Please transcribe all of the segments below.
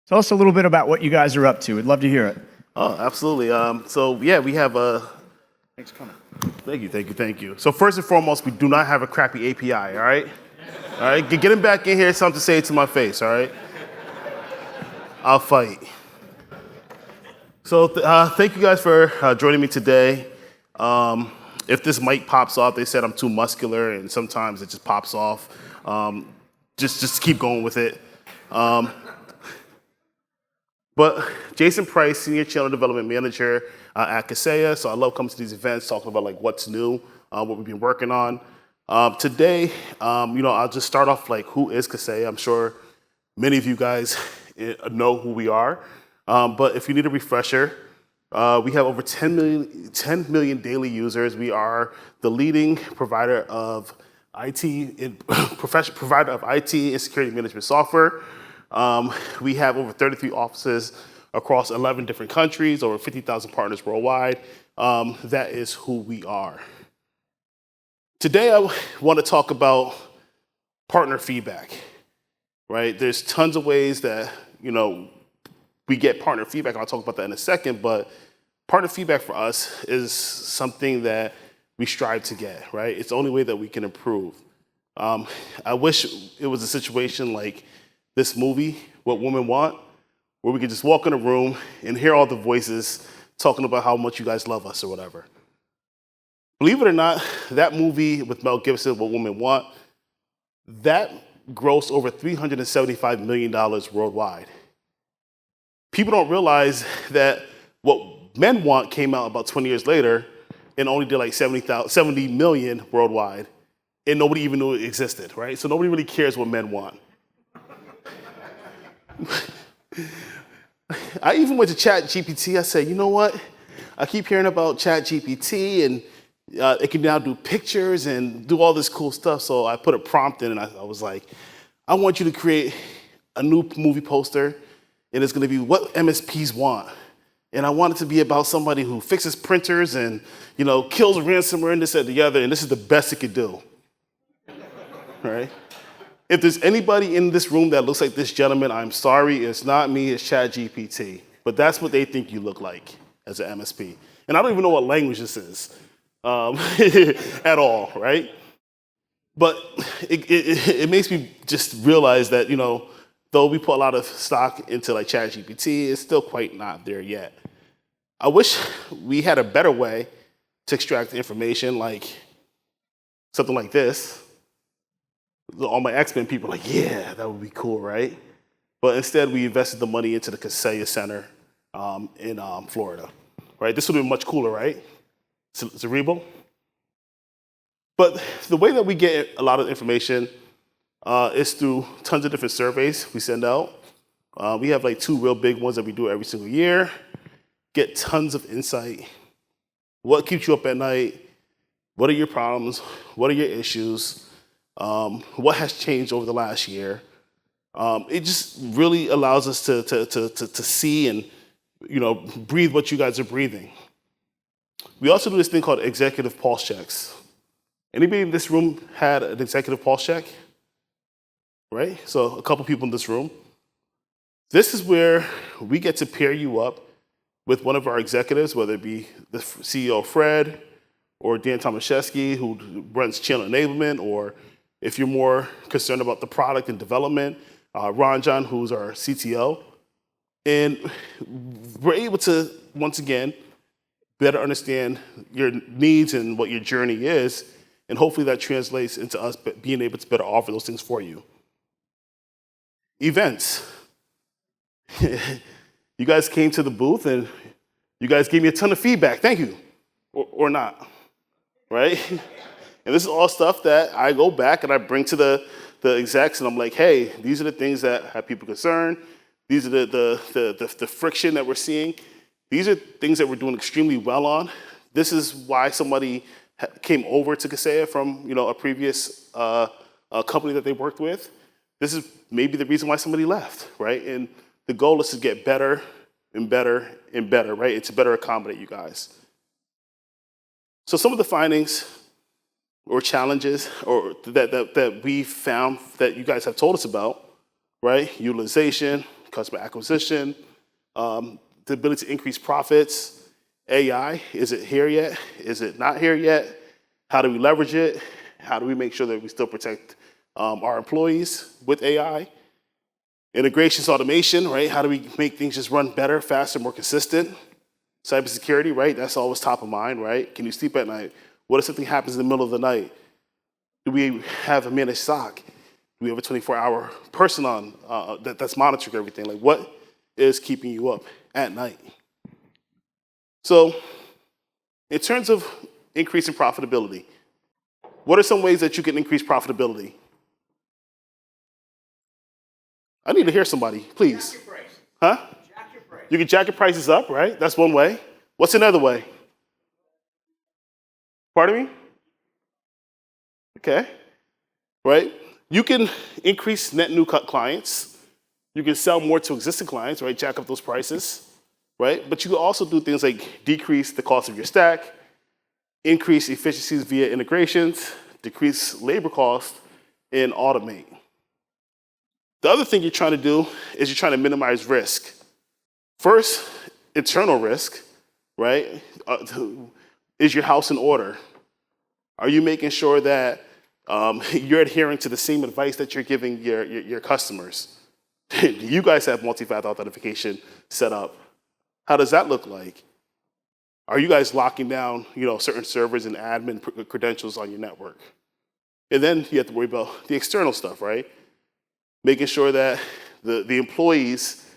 Tell us a little bit about what you guys are up to. We'd love to hear it. Oh, absolutely. So yeah, we have a. Thanks for coming. Thank you. So first and foremost, we do not have a crappy API. All right. All right. Get him back in here. Something to say to my face. All right. I'll fight. So thank you guys for joining me today. If this mic pops off, they said I'm too muscular, and sometimes it just pops off. Just keep going with it. But Jason Price, Senior Channel Development Manager at Kaseya. So I love coming to these events, talking about like what's new, what we've been working on. Today, I'll just start off like who is Kaseya. I'm sure many of you guys know who we are. But if you need a refresher, we have over 10 million daily users. We are the leading provider of provider of IT and security management software. We have over 33 offices across 11 different countries, over 50,000 partners worldwide. That is who we are. Today, I want to talk about partner feedback, right? There's tons of ways that, we get partner feedback, and I'll talk about that in a second, but partner feedback for us is something that we strive to get, right? It's the only way that we can improve. I wish it was a situation like this movie, What Women Want, where we could just walk in a room and hear all the voices talking about how much you guys love us or whatever. Believe it or not, that movie with Mel Gibson, What Women Want, that grossed over $375 million worldwide. People don't realize that What Men Want came out about 20 years later and only did like 70 million worldwide, and nobody even knew it existed, right? So nobody really cares what men want. I even went to ChatGPT. I said, you know what? I keep hearing about ChatGPT, and it can now do pictures and do all this cool stuff. So I put a prompt in, and I was like, I want you to create a new movie poster, and it's going to be what MSPs want. And I want it to be about somebody who fixes printers and, kills ransomware and this and the other, and this is the best it could do, right? If there's anybody in this room that looks like this gentleman, I'm sorry, it's not me, it's ChatGPT. But that's what they think you look like as an MSP. And I don't even know what language this is at all, right? But it makes me just realize that, though we put a lot of stock into like ChatGPT, it's still quite not there yet. I wish we had a better way to extract information, like something like this. All my X-Men people are like, yeah, that would be cool, right? But instead, we invested the money into the Kaseya Center in Florida, right? This would have been much cooler, right? Cerebral. But the way that we get a lot of information is through tons of different surveys we send out. We have like 2 real big ones that we do every single year. Get tons of insight. What keeps you up at night? What are your problems? What are your issues? What has changed over the last year? It just really allows us to see and breathe what you guys are breathing. We also do this thing called executive pulse checks. Anybody in this room had an executive pulse check? Right? So a couple people in this room. This is where we get to pair you up with one of our executives, whether it be the CEO Fred or Dan Tomaszewski, who runs channel enablement, or if you're more concerned about the product and development, Ron John, who's our CTO. And we're able to, once again, better understand your needs and what your journey is, and hopefully that translates into us being able to better offer those things for you. Events. You guys came to the booth and you guys gave me a ton of feedback. Thank you. Or not, right? And this is all stuff that I go back and I bring to the execs, and I'm like, hey, these are the things that have people concerned. These are the friction that we're seeing. These are things that we're doing extremely well on. This is why somebody came over to Kaseya from a previous company that they worked with. This is maybe the reason why somebody left, right? And the goal is to get better and better and better, right? And to better accommodate you guys. So some of the findings or challenges or that we found that you guys have told us about, right? Utilization, customer acquisition, the ability to increase profits. AI, is it here yet? Is it not here yet? How do we leverage it? How do we make sure that we still protect our employees with AI? Integrations, automation, right? How do we make things just run better, faster, more consistent? Cybersecurity, right? That's always top of mind, right? Can you sleep at night? What if something happens in the middle of the night? Do we have a managed SOC? Do we have a 24-hour person on that's monitoring everything? Like, what is keeping you up at night? So, in terms of increasing profitability, what are some ways that you can increase profitability? I need to hear somebody, please. Jack your price. Huh? Jack your price. You can jack your prices up, right? That's one way. What's another way? Pardon me? Okay. Right? You can increase net new clients. You can sell more to existing clients, right? Jack up those prices, right? But you can also do things like decrease the cost of your stack, increase efficiencies via integrations, decrease labor costs, and automate. The other thing you're trying to do is you're trying to minimize risk. First, internal risk, right? Is your house in order? Are you making sure that you're adhering to the same advice that you're giving your customers? Do you guys have multi-factor authentication set up? How does that look like? Are you guys locking down, certain servers and admin credentials on your network? And then you have to worry about the external stuff, right? Making sure that the employees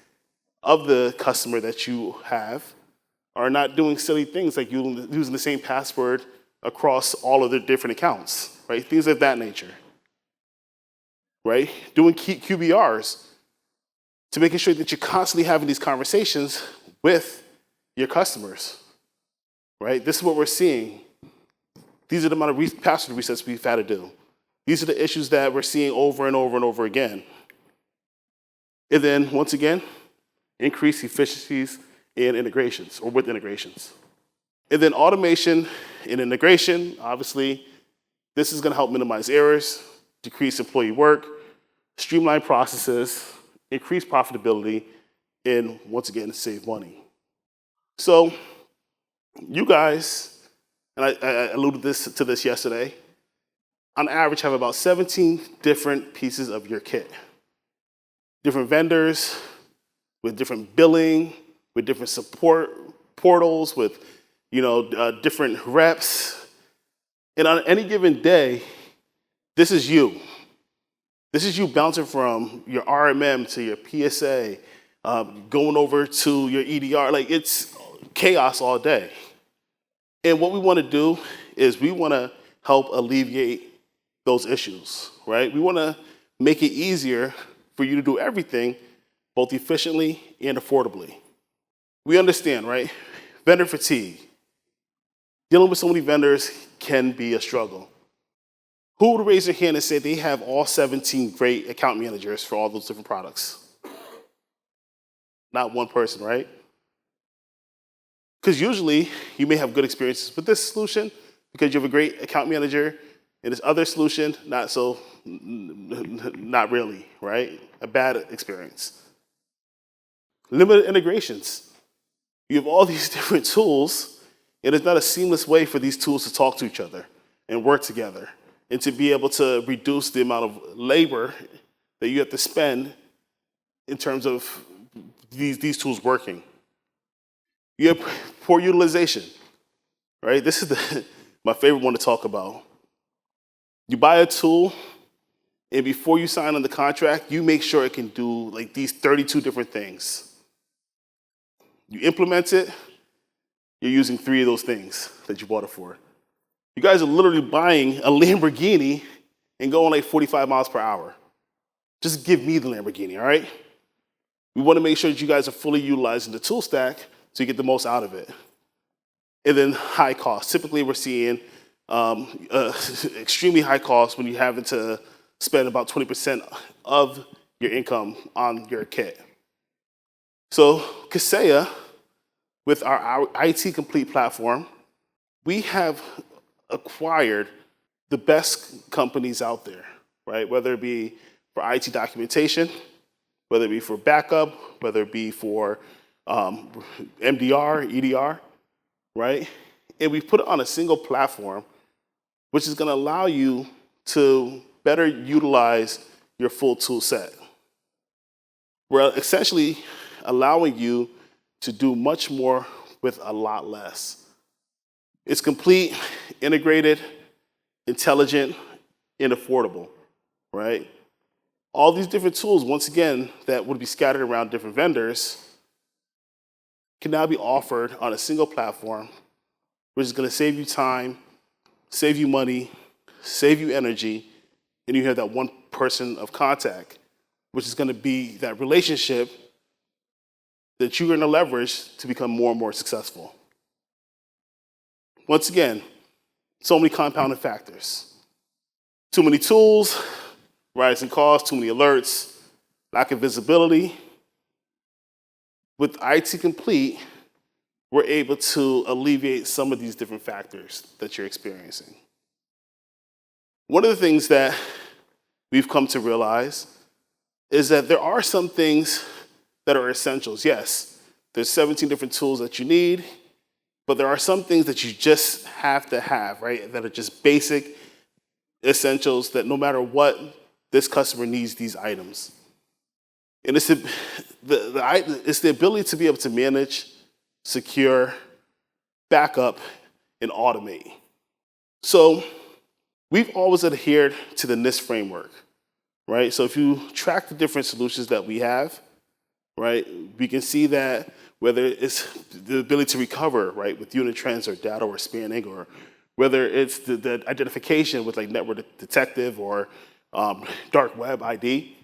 of the customer that you have are not doing silly things like using the same password across all of their different accounts, right? Things of that nature, right? Doing QBRs to making sure that you're constantly having these conversations with your customers, right? This is what we're seeing. These are the amount of password resets we've had to do. These are the issues that we're seeing over and over and over again. And then, once again, increase efficiencies in integrations or with integrations. And then automation and integration, obviously, this is going to help minimize errors, decrease employee work, streamline processes, increase profitability, and once again, save money. So, you guys, and I alluded to this yesterday, on average have about 17 different pieces of your kit. Different vendors, with different billing, with different support portals, with different reps. And on any given day, this is you. This is you bouncing from your RMM to your PSA, going over to your EDR. Like, it's chaos all day. And what we want to do is we want to help alleviate those issues, right? We want to make it easier for you to do everything both efficiently and affordably. We understand, right? Vendor fatigue. Dealing with so many vendors can be a struggle. Who would raise their hand and say they have all 17 great account managers for all those different products? Not one person, right? Because usually you may have good experiences with this solution because you have a great account manager, and this other solution, not really, right? A bad experience. Limited integrations. You have all these different tools, and it's not a seamless way for these tools to talk to each other and work together and to be able to reduce the amount of labor that you have to spend in terms of these tools working. You have poor utilization, right? This is my favorite one to talk about. You buy a tool, and before you sign on the contract, you make sure it can do like these 32 different things. You implement it, you're using 3 of those things that you bought it for. You guys are literally buying a Lamborghini and going like 45 miles per hour. Just give me the Lamborghini, all right? We want to make sure that you guys are fully utilizing the tool stack so you get the most out of it. And then high cost. Typically, we're seeing extremely high cost when you're having to spend about 20% of your income on your kit. So Kaseya, with our IT Complete platform, we have acquired the best companies out there, right? Whether it be for IT documentation, whether it be for backup, whether it be for MDR, EDR, right? And we put it on a single platform, which is going to allow you to better utilize your full tool set. We're essentially allowing you to do much more with a lot less. It's complete, integrated, intelligent, and affordable, right? All these different tools, once again, that would be scattered around different vendors, can now be offered on a single platform, which is going to save you time, save you money, save you energy, and you have that one person of contact, which is going to be that relationship that you're going to leverage to become more and more successful. Once again, so many compounding factors. Too many tools, rising costs, too many alerts, lack of visibility. With IT Complete, we're able to alleviate some of these different factors that you're experiencing. One of the things that we've come to realize is that there are some things that are essentials. Yes, there's 17 different tools that you need, but there are some things that you just have to have, right? That are just basic essentials that no matter what, this customer needs these items. And it's the ability to be able to manage, secure, backup, and automate. So we've always adhered to the NIST framework, right? So if you track the different solutions that we have, right, we can see that whether it's the ability to recover, right, with unit trends or data or spanning, or whether it's the identification with like network detective or dark web ID,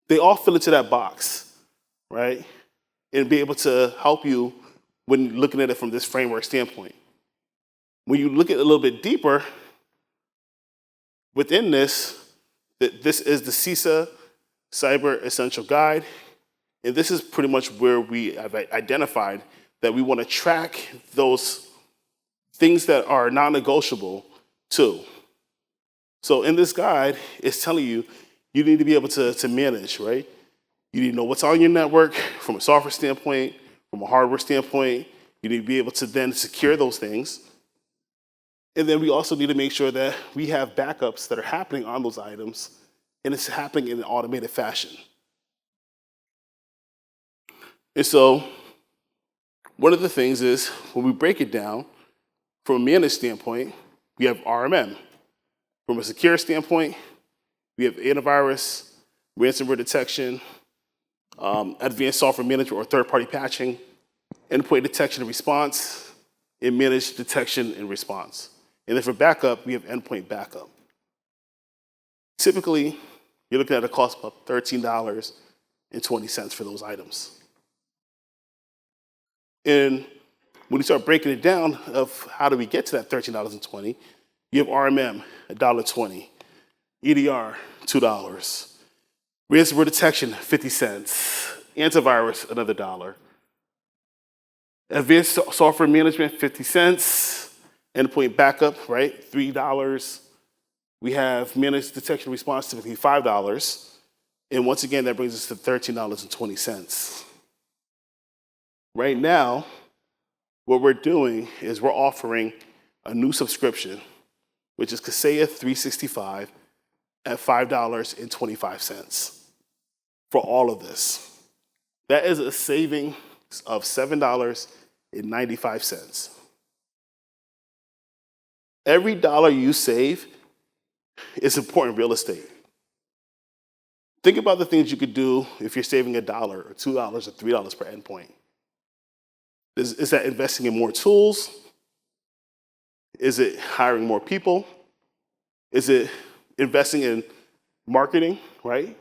they all fill into that box, right? And be able to help you when looking at it from this framework standpoint. When you look at it a little bit deeper, within this, this is the CISA Cyber Essential Guide. And this is pretty much where we have identified that we want to track those things that are non-negotiable too. So in this guide, it's telling you, you need to be able to manage, right? You need to know what's on your network from a software standpoint, from a hardware standpoint. You need to be able to then secure those things. And then we also need to make sure that we have backups that are happening on those items, and it's happening in an automated fashion. And so one of the things is when we break it down from a managed standpoint, we have RMM. From a secure standpoint, we have antivirus, ransomware detection, advanced software management or third-party patching, endpoint detection and response, and managed detection and response. And then for backup, we have endpoint backup. Typically, you're looking at a cost of about $13.20 for those items. And when you start breaking it down of how do we get to that $13.20, you have RMM, $1.20, EDR, $2, ransomware detection, 50 cents, antivirus, another $1, advanced software management, 50 cents, endpoint backup, right, $3. We have managed detection response, typically $5. And once again, that brings us to $13.20. Right now, what we're doing is we're offering a new subscription, which is Kaseya 365 at $5.25 for all of this. That is a saving of $7.95. Every dollar you save is important real estate. Think about the things you could do if you're saving $1 or $2 or $3 per endpoint. Is that investing in more tools? Is it hiring more people? Is it investing in marketing, right?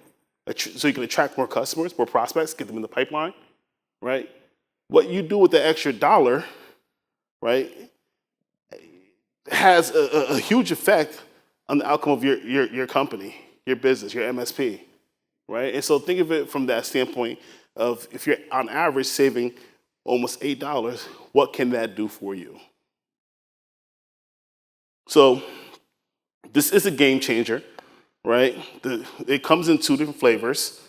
So you can attract more customers, more prospects, get them in the pipeline, right? What you do with the extra dollar, right, has a huge effect on the outcome of your company, your business, your MSP, right? And so think of it from that standpoint of if you're on average saving almost $8, what can that do for you? So this is a game changer. right? It comes in two different flavors.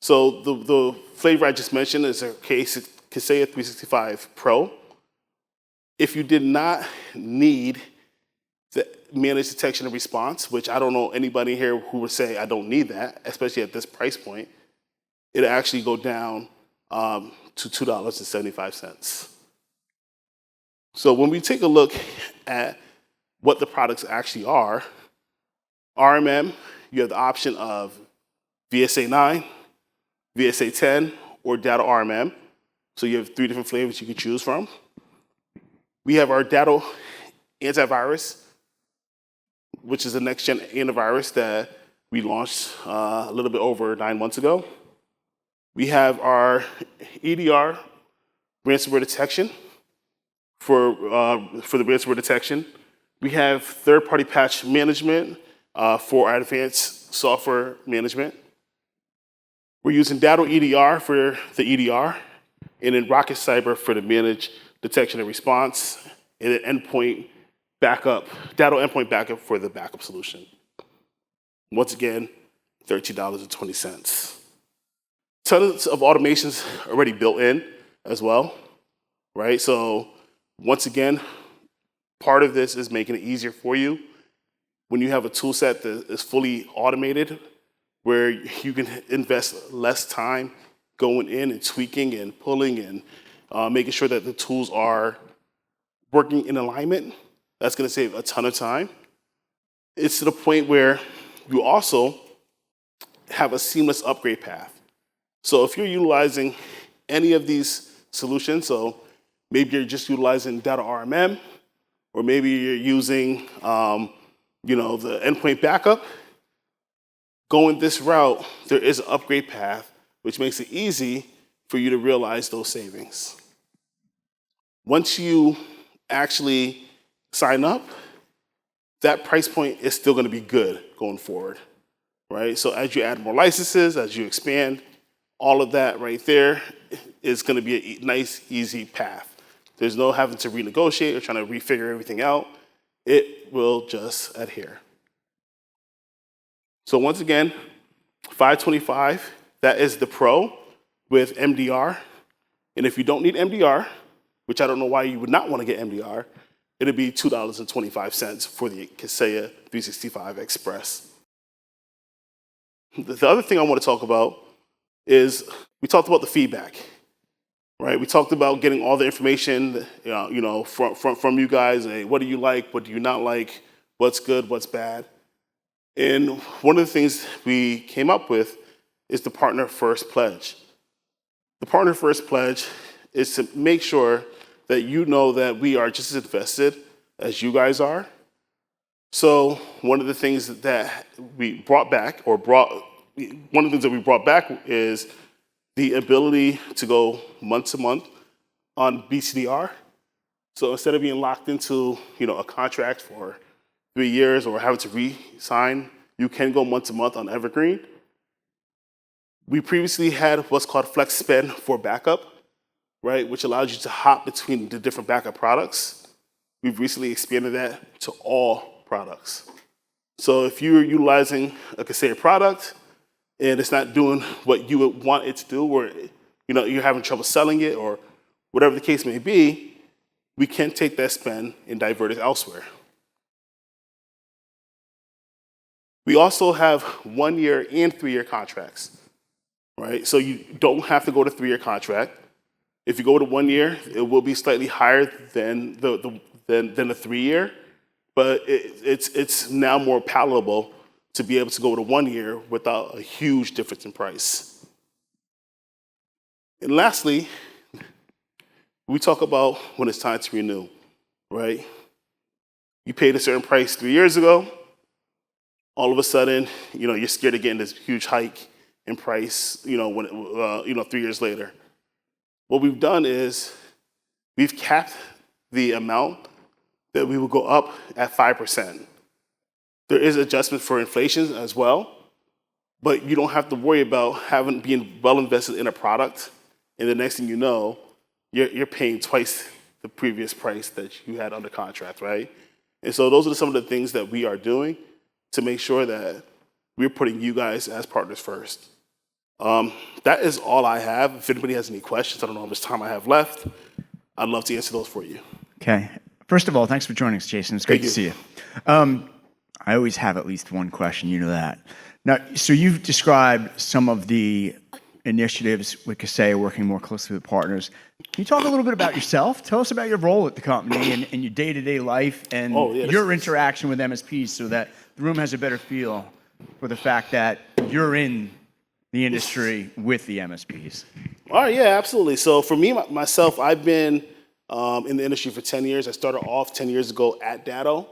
So the flavor I just mentioned is a Kaseya 365 Pro. If you did not need the managed detection and response, which I don't know anybody here who would say I don't need that, especially at this price point, it'll actually go down to $2.75. So when we take a look at what the products actually are, RMM, you have the option of VSA 9, VSA 10, or Data RMM. So you have three different flavors you can choose from. We have our Data antivirus, which is the next-gen antivirus that we launched a little bit over 9 months ago. We have our EDR ransomware detection for the ransomware detection. We have third-party patch management for our advanced software management. We're using Datto EDR for the EDR, and then Rocket Cyber for the managed detection and response, and then endpoint backup, Datto endpoint backup for the backup solution. Once again, $13.20. Tons of automations already built in as well, right? So once again, part of this is making it easier for you. When you have a tool set that is fully automated, where you can invest less time going in and tweaking and pulling and making sure that the tools are working in alignment, that's gonna save a ton of time. It's to the point where you also have a seamless upgrade path. So if you're utilizing any of these solutions, so maybe you're just utilizing Data RMM, or maybe you're using the endpoint backup, going this route, there is an upgrade path, which makes it easy for you to realize those savings. Once you actually sign up, that price point is still gonna be good going forward, right? So as you add more licenses, as you expand, all of that right there is gonna be a nice, easy path. There's no having to renegotiate or trying to refigure everything out. It will just adhere. So once again, $525, that is the Pro with MDR. And if you don't need MDR, which I don't know why you would not want to get MDR, it'll be $2.25 for the Kaseya 365 Express. The other thing I want to talk about is we talked about the feedback, right? We talked about getting all the information, from you guys. Hey, what do you like? What do you not like? What's good? What's bad? And one of the things we came up with is the Partner First Pledge. The Partner First Pledge is to make sure that you know that we are just as invested as you guys are. So one of the things that we brought back is the ability to go month to month on BCDR. So instead of being locked into a contract for 3 years or having to re-sign, you can go month to month on Evergreen. We previously had what's called Flex Spend for backup, right, which allows you to hop between the different backup products. We've recently expanded that to all products. So if you're utilizing a Kaseya product and it's not doing what you would want it to do, or you're having trouble selling it, or whatever the case may be, we can take that spend and divert it elsewhere. We also have 1 year and 3 year contracts, right? So you don't have to go to 3 year contract. If you go to 1 year, it will be slightly higher than the 3 year, but it's now more palatable to be able to go to 1 year without a huge difference in price. And lastly, we talk about when it's time to renew, right? You paid a certain price 3 years ago. All of a sudden, you're scared of getting this huge hike in price, when 3 years later. What we've done is we've capped the amount that we will go up at 5%. There is adjustment for inflation as well, but you don't have to worry about being well invested in a product, and the next thing you know, you're paying twice the previous price that you had under contract, right? And so those are some of the things that we are doing to make sure that we're putting you guys as partners first. That is all I have. If anybody has any questions, I don't know how much time I have left. I'd love to answer those for you. Okay. First of all, thanks for joining us, Jason. It's great to see you. I always have at least one question. You know that. Now, so you've described some of the initiatives with Kaseya working more closely with partners. Can you talk a little bit about yourself? Tell us about your role at the company and your day-to-day life and your interaction with MSPs so that the room has a better feel for the fact that you're in the industry with the MSPs. All right, yeah, absolutely. So for me, myself, I've been in the industry for 10 years. I started off 10 years ago at Datto.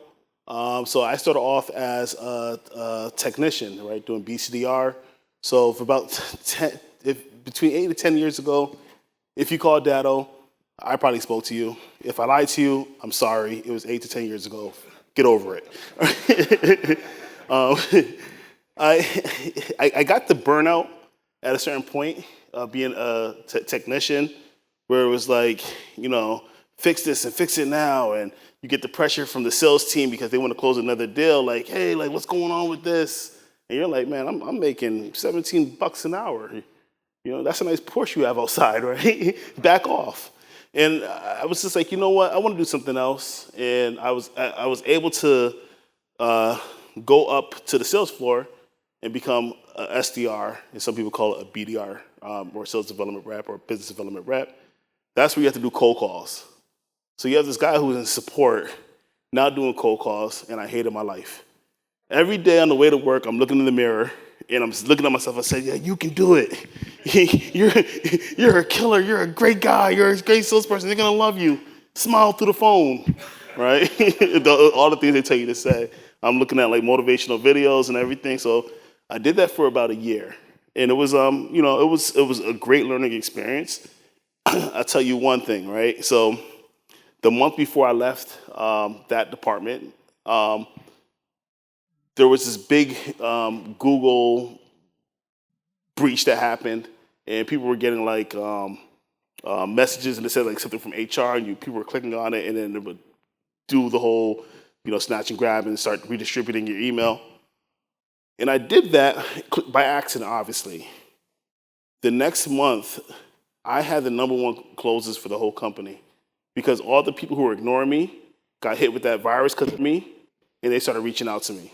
So I started off as a technician, right, doing BCDR. So for about between 8 to 10 years ago, if you called Datto, I probably spoke to you. If I lied to you, I'm sorry. It was 8 to 10 years ago. Get over it. I got the burnout at a certain point of being a technician where it was like, fix this and fix it now. And you get the pressure from the sales team because they want to close another deal. Like, hey, like, what's going on with this? And you're like, man, I'm making $17 an hour. That's a nice Porsche you have outside, right? Back off. And I was just like, you know what? I want to do something else. And I was able to go up to the sales floor and become a SDR, and some people call it a BDR, or sales development rep or business development rep. That's where you have to do cold calls. So you have this guy who's in support, now doing cold calls, and I hated my life. Every day on the way to work, I'm looking in the mirror, and I'm looking at myself. I say, yeah, you can do it. You're a killer. You're a great guy. You're a great salesperson. They're going to love you. Smile through the phone, right? All the things they tell you to say. I'm looking at like motivational videos and everything. So I did that for about a year. And it was, it was a great learning experience. I'll tell you one thing, right? So the month before I left that department, there was this big Google breach that happened, and people were getting like messages, and it said like something from HR, and people were clicking on it, and then it would do the whole, snatch and grab and start redistributing your email. And I did that by accident, obviously. The next month, I had the #1 closes for the whole company because all the people who were ignoring me got hit with that virus because of me, and they started reaching out to me.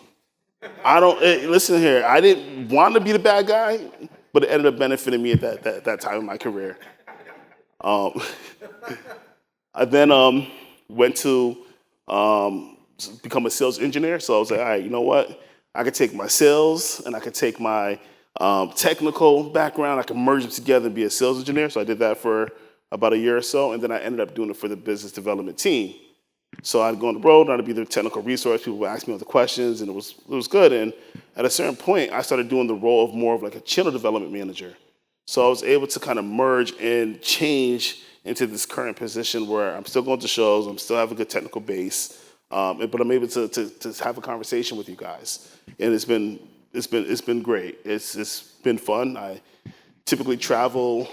Listen here, I didn't want to be the bad guy, but it ended up benefiting me at that time in my career. I then went to become a sales engineer. So I was like, all right, you know what? I could take my sales and I could take my technical background. I could merge them together and be a sales engineer. So I did that for about a year or so. And then I ended up doing it for the business development team. So I'd go on the road and I'd be the technical resource. People would ask me all the questions and it was good. And at a certain point, I started doing the role of more of like a channel development manager. So I was able to kind of merge and change into this current position where I'm still going to shows, I'm still have a good technical base, but I'm able to have a conversation with you guys. And it's been great. It's been fun. I typically travel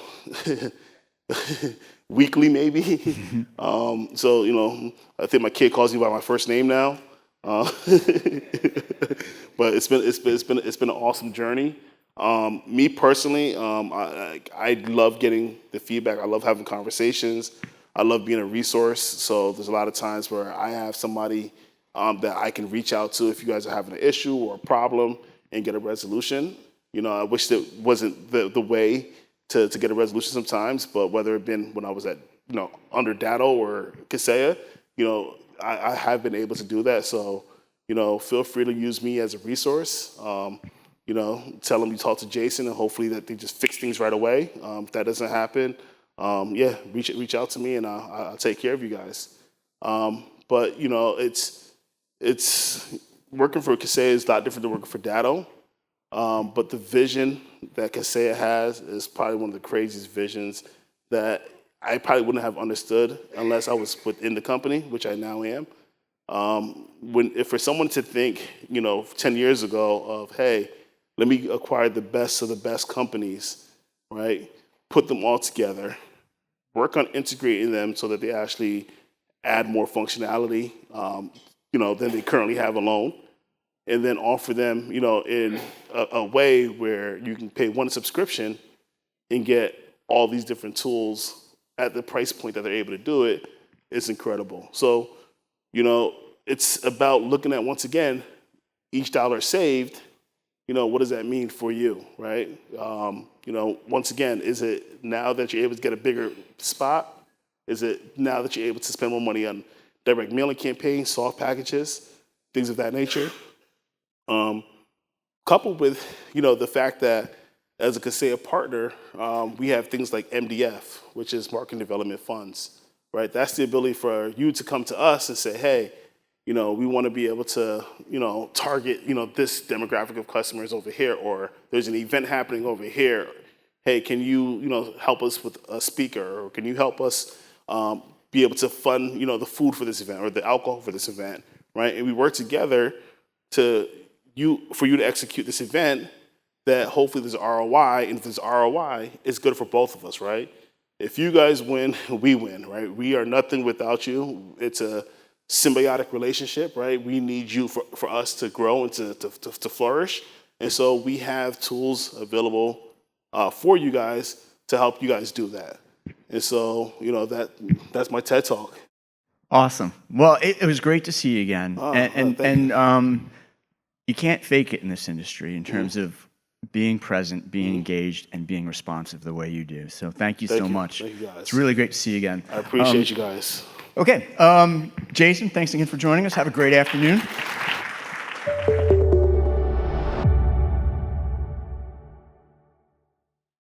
weekly, maybe. So I think my kid calls me by my first name now. But it's been an awesome journey. Me personally, I love getting the feedback. I love having conversations. I love being a resource. So there's a lot of times where I have somebody that I can reach out to if you guys are having an issue or a problem and get a resolution. I wish that wasn't the way to get a resolution sometimes, but whether it been when I was at under Datto or Kaseya, I have been able to do that. So feel free to use me as a resource. Tell them you talk to Jason, and hopefully that they just fix things right away. If that doesn't happen, reach out to me, and I'll take care of you guys. But it's working for Kaseya is a lot different than working for Datto. But the vision that Kaseya has is probably one of the craziest visions that I probably wouldn't have understood unless I was within the company, which I now am. If for someone to think, 10 years ago of, hey, let me acquire the best of the best companies, right? Put them all together, work on integrating them so that they actually add more functionality, than they currently have alone. and then offer them, in a way where you can pay one subscription and get all these different tools at the price point that they're able to do it, is incredible. So, it's about looking at, once again, each dollar saved, what does that mean for you, right? Once again, is it now that you're able to get a bigger spot? Is it now that you're able to spend more money on direct mailing campaigns, soft packages, things of that nature? Coupled with, the fact that as a Kaseya partner, we have things like MDF, which is marketing development funds, right? That's the ability for you to come to us and say, hey, we want to be able to, target, this demographic of customers over here, or there's an event happening over here. Hey, can you, help us with a speaker, or can you help us be able to fund, the food for this event or the alcohol for this event, right? And we work together for you to execute this event that hopefully there's ROI, and if there's ROI, it's good for both of us, right? If you guys win, we win, right? We are nothing without you. It's a symbiotic relationship, right? We need you for us to grow and to flourish. And so we have tools available for you guys to help you guys do that. And so, that's my TED Talk. Awesome. Well, it was great to see you again. Thank you. You can't fake it in this industry in terms of being present, being engaged, and being responsive the way you do. So thank you so much. Thank you, guys. It's really great to see you again. I appreciate you guys. Okay. Jason, thanks again for joining us. Have a great afternoon.